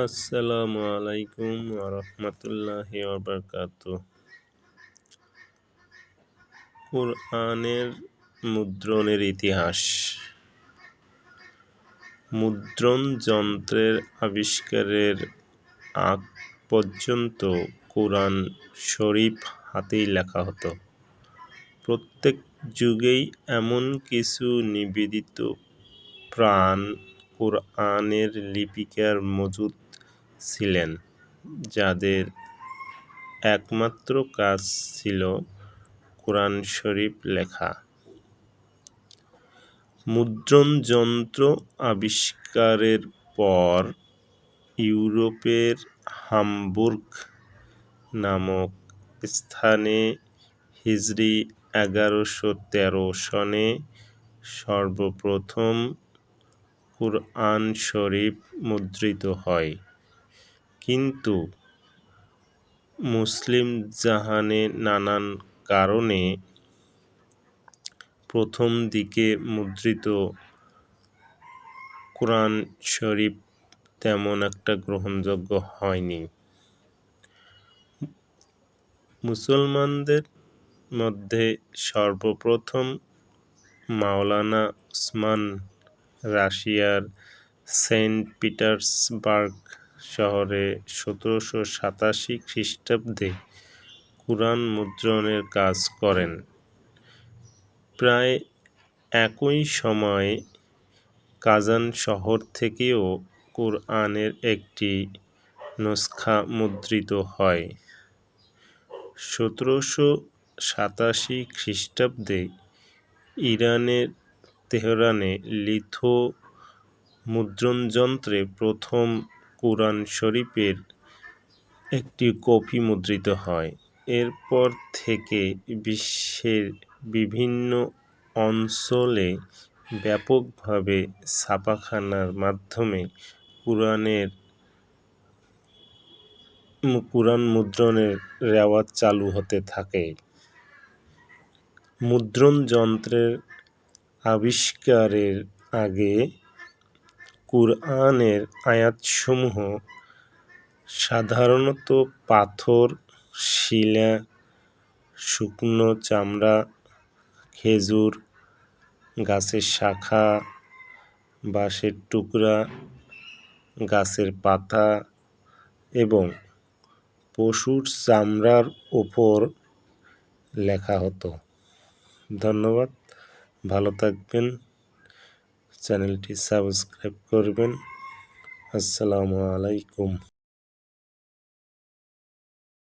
আসসালামু আলাইকুম ওয়া বারাকাতুহু। কুরআনের মুদ্রণের ইতিহাস। মুদ্রণ যন্ত্রের আবিষ্কারের আগ পর্যন্ত কুরআন শরীফ হাতেই লেখা হতো। প্রত্যেক যুগেই এমন কিছু নিবেদিত প্রাণ কুরআনের লিপিকার মজুদ ছিলেন, যাদের একমাত্র কাজ ছিল কুরআন শরীফ লেখা। মুদ্রণ যন্ত্র আবিষ্কারের পর ইউরোপের হামবুর্গ নামক স্থানে হিজরি 1113 সনে সর্বপ্রথম কুরআন শরীফ মুদ্রিত হয়, কিন্তু মুসলিম জাহানে নানান কারণে প্রথম দিকে মুদ্রিত কুরআন শরীফ তেমন একটা গ্রহণযোগ্য হয়নি। মুসলমানদের মধ্যে সর্বপ্রথম মাওলানা উসমান রাশিয়ার সেন্ট পিটার্সবার্গ শহরে 1787 খ্রিস্টাব্দে কুরআন মুদ্রণের কাজ করেন। প্রায় একই সময়ে কাজান শহর থেকেও কুরআনের একটি নুসখা মুদ্রিত হয়। 1787 খ্রিস্টাব্দে ইরানের তেহরানে লিথো মুদ্রণযন্ত্রে প্রথম কুরআন শরীফের একটি কপি মুদ্রিত হয়। এরপর থেকে বিশ্বের বিভিন্ন অঞ্চলে ব্যাপকভাবে ছাপাখানার মাধ্যমে কুরআন মুদ্রণের রেওয়াজ চালু হতে থাকে। মুদ্রণ যন্ত্রের আবিষ্কারের আগে কুরআনের আয়াতসমূহ সাধারণত পাথর, শিলা, শুকনো চামড়া, খেজুর গাছের শাখা, বাঁশের টুকরা, গাছের পাতা এবং পশুর চামড়ার উপর লেখা হতো। ধন্যবাদ, ভালো থাকবেন, চ্যানেলটি সাবস্ক্রাইব করবেন। আসসালামু আলাইকুম।